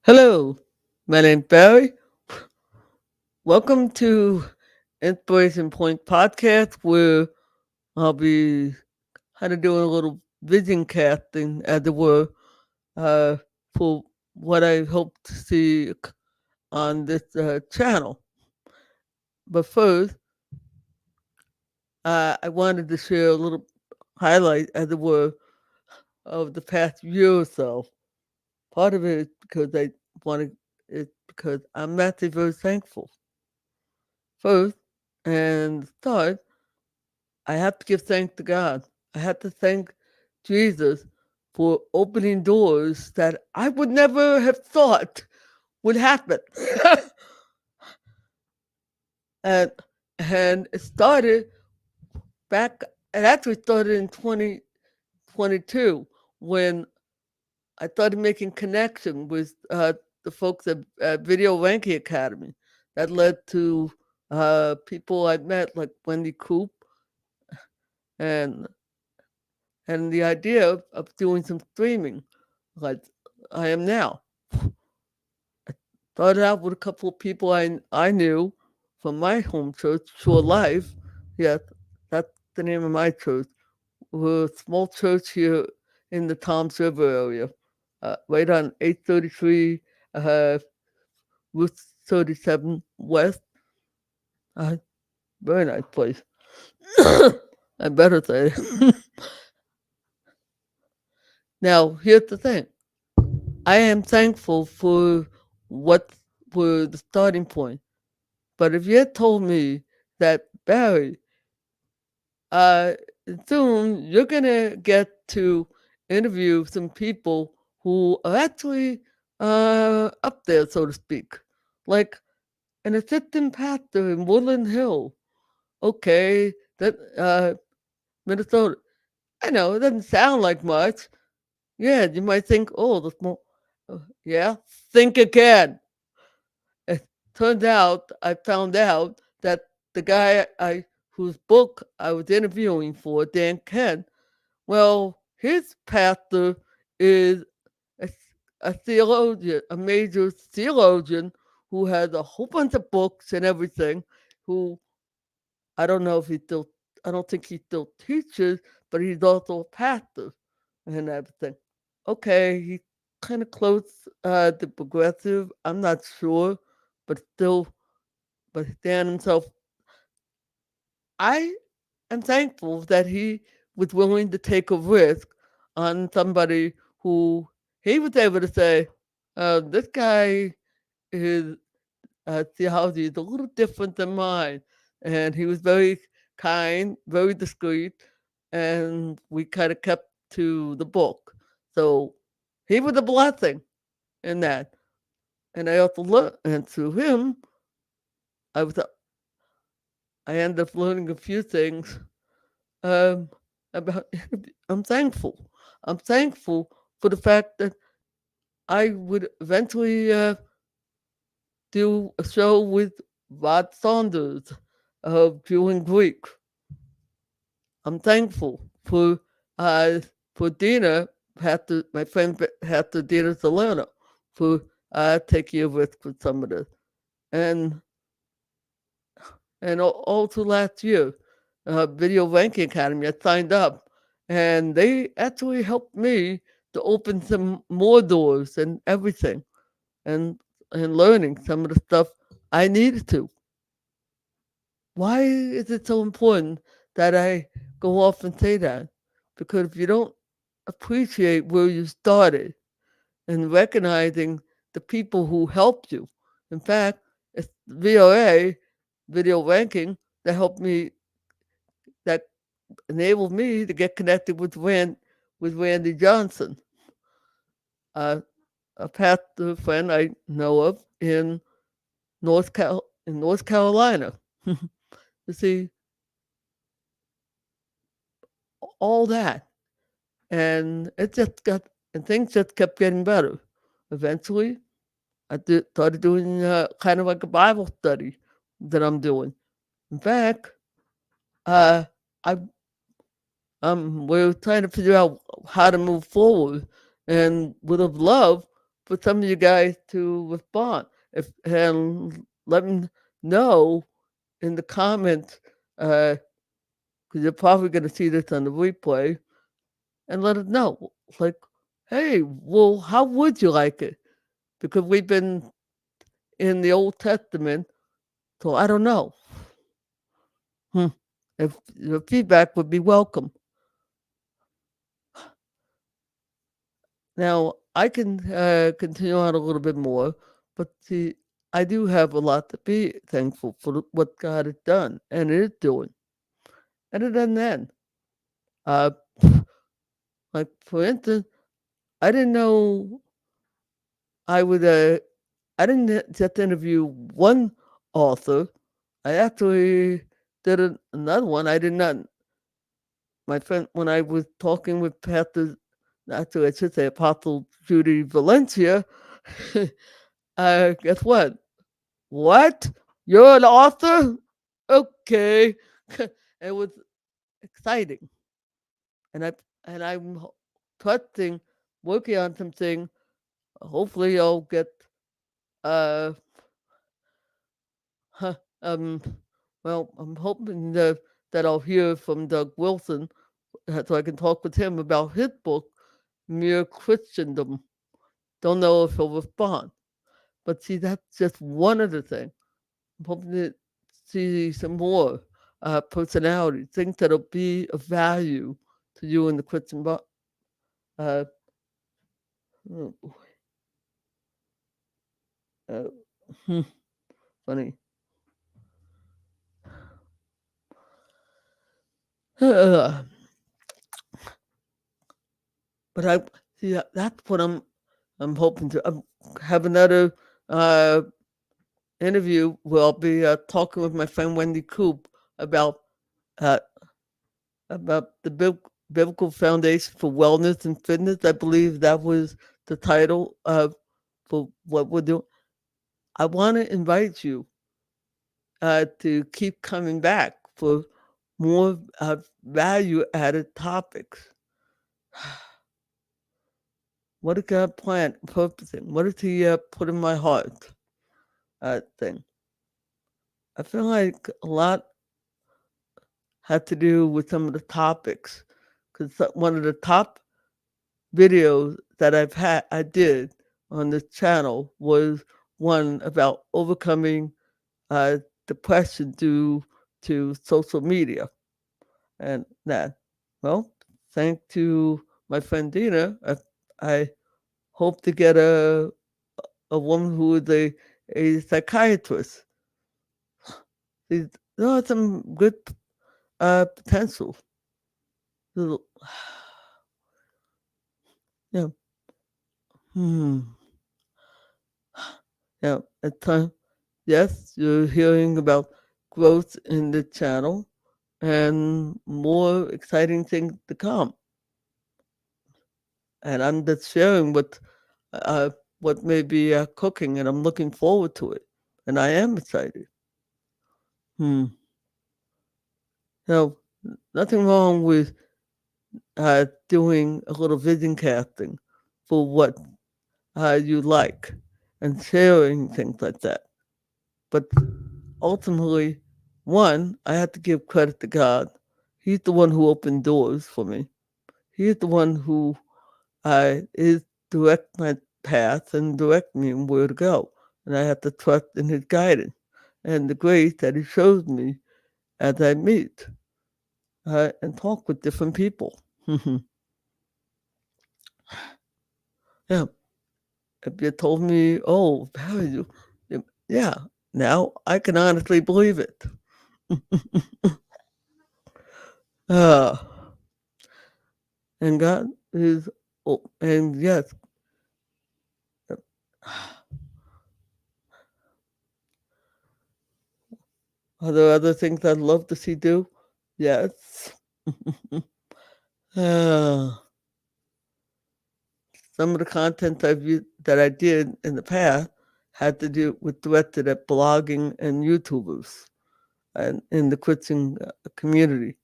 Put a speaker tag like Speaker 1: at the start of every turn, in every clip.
Speaker 1: Hello, my name's Barry. Welcome to Inspiration Point Podcast, where I'll be kind of doing a little vision casting, as it were, uh, for what I hope to see on this channel. But first, I wanted to share a little highlight, as it were, of the past year or so. Part of it is because wanted, it's because I'm actually very thankful. First, and start, I have to give thanks to God. I have to thank Jesus for opening doors that I would never have thought would happen. and and it started back it actually started in 2022 when I started making connection with the folks at Video Ranking Academy. That led to people I met like Wendy Coop and the idea of doing some streaming like I am now. Started out with a couple of people I knew from my home church, Shore Life. Yes, that's the name of my church. We're a small church here in the Toms River area, right on 833 uh, Route 37 West. Uh, Very nice place. I better say. Now, here's the thing. I am thankful for what were the starting point. But if you had told me that Barry, uh, soon you're gonna get to interview some people who are actually up there, so to speak, like an assistant pastor in Woodland Hill. Okay, that Minnesota. I know it doesn't sound like much. Yeah, you might think, oh, the small. Yeah, think again. It turns out I found out that the guy I whose book I was interviewing for, Dan Kent, well, his pastor is a, a theologian, a major theologian who has a whole bunch of books and everything. Who I don't know if he still, I don't think he still teaches, but he's also a pastor and everything. Okay, he's kind of close to progressive. I'm not sure, but still, but Dan himself, I am thankful that he was willing to take a risk on somebody who he was able to say, this guy his theology is a little different than mine. And he was very kind, very discreet, and we kind of kept to the book. So he was a blessing in that. And I also learned, and through him, I was I ended up learning a few things um, about. I'm thankful. I'm thankful for the fact that I would eventually do a show with Rod Saunders of Jew and Greek. I'm thankful uh, for Dina, my friend Pastor Dina Salerno, for taking a risk with some of this. And also last year, Video Ranking Academy, I signed up, and they actually helped me to open some more doors and everything, and learning some of the stuff I needed to. Why is it so important that I go off and say that? Because if you don't appreciate where you started and recognizing the people who helped you, in fact, it's VOA, Video Ranking, that helped me, that enabled me to get connected with Randy Johnson, uh, a pastor friend I know of in North Carolina. You see, all that. And it just got and things just kept getting better. Eventually, started doing kind of like a Bible study that I'm doing. In fact, uh, I we're trying to figure out how to move forward, and would have loved. for some of you guys to respond if and let me know in the comments because you're probably going to see this on the replay and let us know like hey well how would you like it because we've been in the Old Testament so I don't know hmm. If your feedback would be welcome. Now I can continue on a little bit more, but see, I do have a lot to be thankful for what God has done and is doing, and it doesn't end. Uh, like for instance, I didn't know I would. I didn't just interview one author. I actually did another one. I did not. My friend, when I was talking with Pastor, actually I should say Apostle Judy Valencia, guess what? What? You're an author? Okay. It was exciting. And I'm trusting, working on something. Hopefully I'll get uh huh, um well, I'm hoping that I'll hear from Doug Wilson so I can talk with him about his book, Mere Christendom. Don't know if he'll respond. But see, that's just one of the things. I'm hoping to see some more personality, things that'll be of value to you in the Christian. Uh, oh, uh, hmm, funny. but I see that's what I'm hoping to have another uh, interview where I'll be talking with my friend Wendy Coop about uh, the biblical foundation for wellness and fitness. I believe that was the title for what we're doing. I want to invite you to keep coming back for more value added topics. What did God plan, purposing? What did He put in my heart? Thing. I feel like a lot had to do with some of the topics because one of the top videos that I did on this channel was one about overcoming depression due to social media. And that, well, thanks to my friend Dina, I hope to get a woman who is a psychiatrist. There are some good potential. Little- Yeah. Hmm. Yeah. At time, yes, you're hearing about growth in the channel and more exciting things to come. And I'm just sharing uh, what may be cooking, and I'm looking forward to it. And I am excited. Hmm. So nothing wrong with doing a little vision casting for what you like and sharing things like that. But ultimately, one, I have to give credit to God. He's the one who opened doors for me. He's the one who is direct my path and direct me in where to go. And I have to trust in his guidance and the grace that he shows me as I meet and talk with different people. Yeah. If you told me, oh, how are you? Yeah, now I can honestly believe it. uh, and God is, oh, and yes, are there other things I'd love to see do? Yes. uh, some of the content that I did in the past had to do with directed at blogging and YouTubers and in the Christian community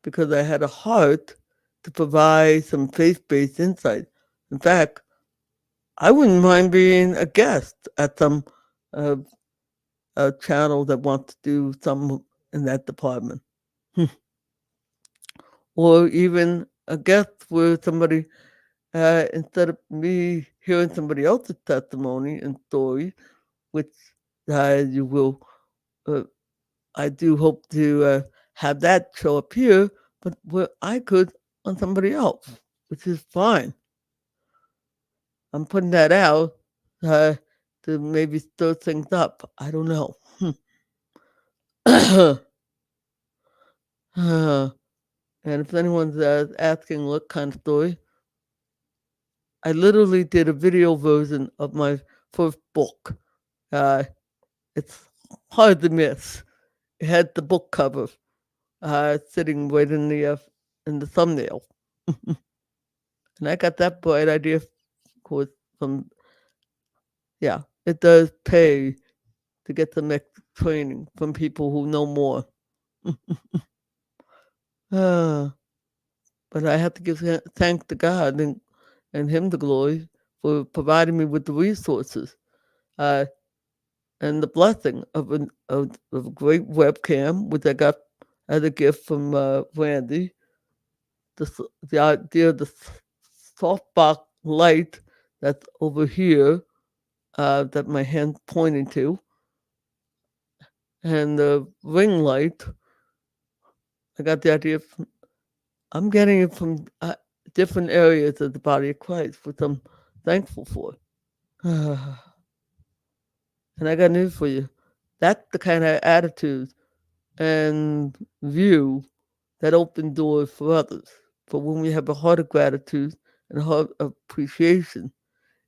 Speaker 1: because I had a heart to provide some faith-based insight. In fact, I wouldn't mind being a guest at some uh, channel that wants to do something in that department. Or even a guest where somebody, instead of me hearing somebody else's testimony and story, which you will, uh, I do hope to have that show up here, but where I could on somebody else, which is fine. I'm putting that out uh, to maybe stir things up. I don't know. And if anyone's asking what kind of story, I literally did a video version of my first book. Uh, it's hard to miss. It had the book cover sitting right in the thumbnail, and I got that bright idea, of course, from yeah. It does pay to get some extra training from people who know more. uh, but I have to give thanks to God and Him the glory for providing me with the resources. Uh, and the blessing of a great webcam, which I got as a gift from Randy. The idea of the softbox light that's over here that my hand's pointing to, and the ring light. I got the idea from, I'm getting it from different areas of the body of Christ, which I'm thankful for. And I got news for you. That's the kind of attitude and view that open doors for others. But when we have a heart of gratitude and a heart of appreciation,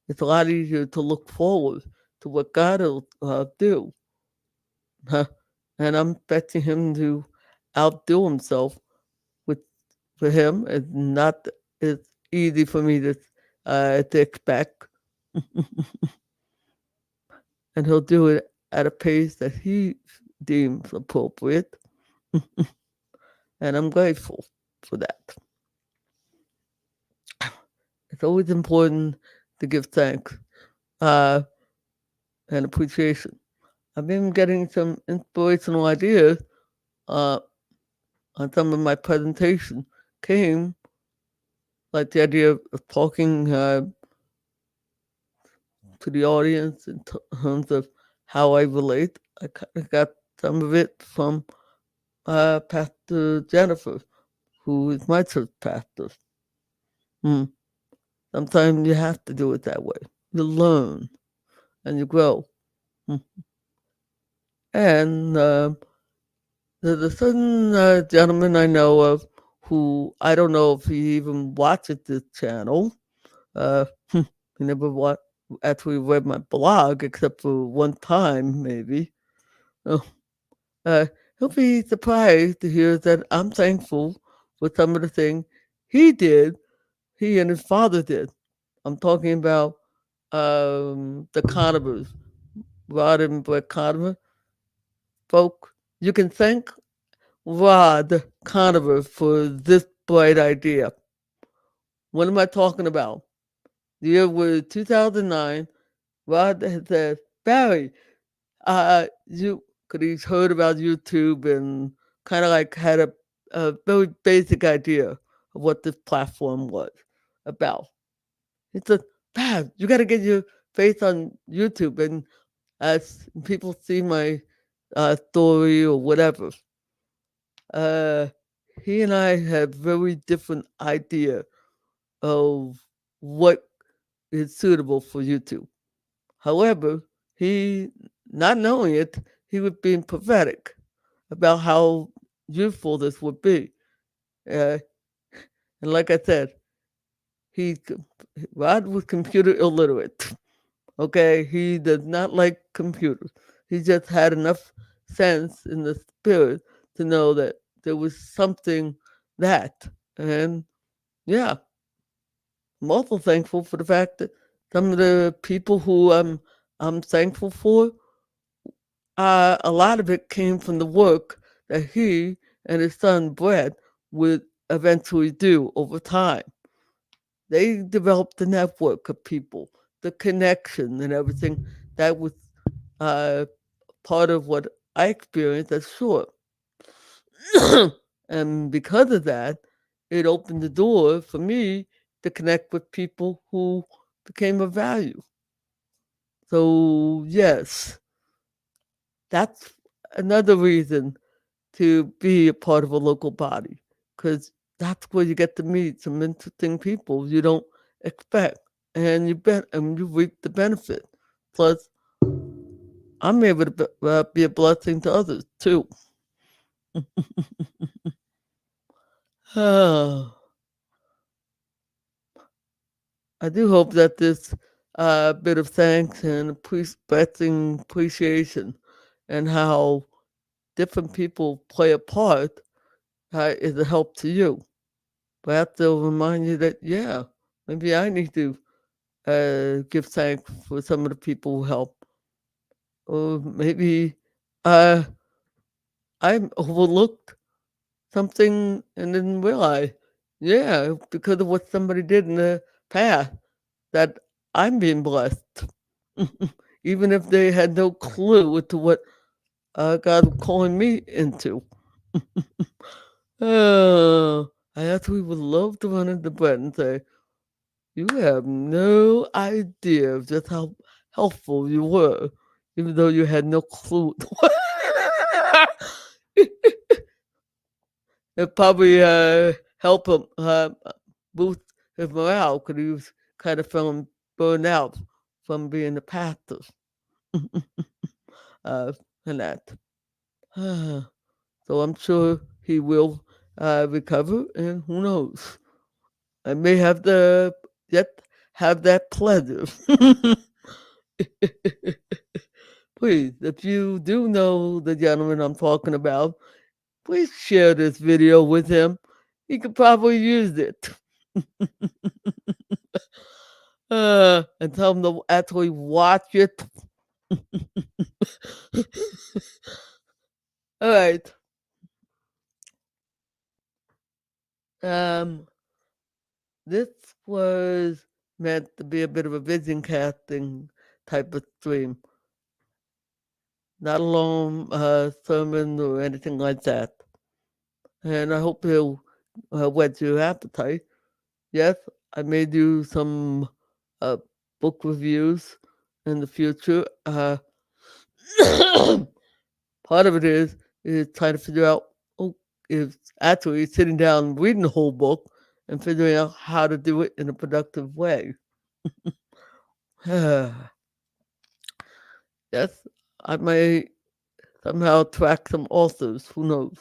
Speaker 1: it's a lot easier to look forward to what God will do. Huh? And I'm expecting Him to outdo Himself, which for Him is not as easy for me to expect. And He'll do it at a pace that He deems appropriate. And I'm grateful for that. It's always important to give thanks uh, and appreciation. I've been getting some inspirational ideas uh, on some of my presentation. Came like the idea of talking to the audience in terms of how I relate. I got some of it from Pastor Jennifer, who is my church pastor. Mm. Sometimes you have to do it that way. You learn and you grow. Mm. And there's a certain gentleman I know of who I don't know if he even watches this channel. He never actually read my blog except for one time, maybe. Oh, uh, he'll be surprised to hear that I'm thankful for some of the things he did, he and his father did. I'm talking about the Conovers, Rod and Brett Conover. Folk, you can thank Rod Conover for this bright idea. What am I talking about? The year was 2009. Rod had said, Barry, you could he's heard about YouTube and kind of like had a very basic idea of what this platform was about. He said, Barry, you got to get your face on YouTube and as people see my story or whatever. Uh, he and I have very different idea of what is suitable for YouTube. However, he, not knowing it, he was being prophetic about how useful this would be. Uh, and like I said, he Rod was computer illiterate. Okay, he does not like computers. He just had enough sense in the spirit to know that there was something that, and yeah, I'm also thankful for the fact that some of the people who I'm thankful for, a lot of it came from the work that he and his son Brett would eventually do over time. They developed a network of people the connection and everything. That was uh, part of what I experienced as short. And because of that, it opened the door for me to connect with people who became of value. So, yes, that's another reason to be a part of a local body because that's where you get to meet some interesting people you don't expect, and you reap the benefit. Plus, I'm able to be a blessing to others too. I do hope that this bit of thanks and blessing appreciation and how different people play a part is a help to you. But I have to remind you that, yeah, maybe I need to give thanks for some of the people who help. Or maybe uh, I overlooked something and didn't realize, yeah, because of what somebody did in the past, that I'm being blessed. Even if they had no clue as to what God was calling me into. I actually would love to run into Brett and say, you have no idea of just how helpful you were, even though you had no clue. It probably helped him boost his morale because he was kind of feeling burned out from being a pastor uh, and that. So I'm sure he will recover, and who knows? I may have the yet have that pleasure. Please, if you do know the gentleman I'm talking about, please share this video with him. He could probably use it. And tell him to actually watch it. All right. Um, this was meant to be a bit of a vision casting type of stream, not a long sermon or anything like that. And I hope he'll whet your appetite. Yes, I may do some uh, book reviews in the future. Part of it is trying to figure out is actually sitting down reading the whole book and figuring out how to do it in a productive way. Yes, I may somehow attract some authors. Who knows?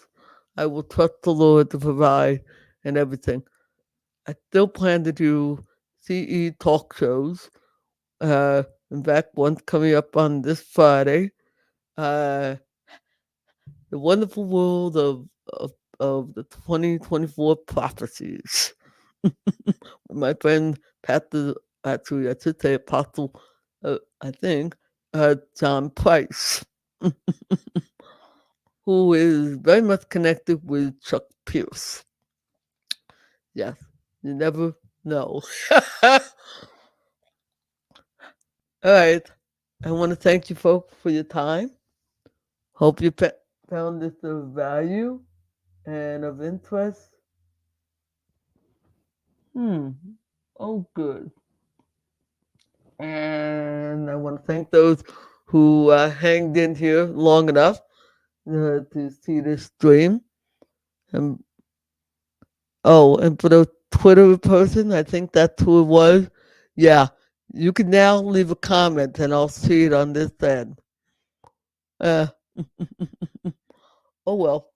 Speaker 1: I will trust the Lord to provide and everything. I still plan to do CE talk shows. In fact, one's coming up on this Friday. Uh, the wonderful world of the 2024 prophecies. My friend Pastor, actually, I should say Apostle, I think, John Price, who is very much connected with Chuck Pierce. Yes, you never know. All right. I want to thank you folks for your time. Hope you found this of value and of interest. Hmm. Oh, good. And I want to thank those who hanged in here long enough to see this stream. And and for the Twitter person, I think that's who it was. Yeah, you can now leave a comment and I'll see it on this end. Uh, oh well,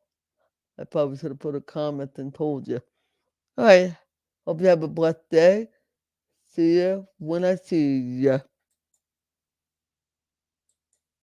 Speaker 1: I probably should have put a comment and told you. All right, hope you have a blessed day. See you when I see you.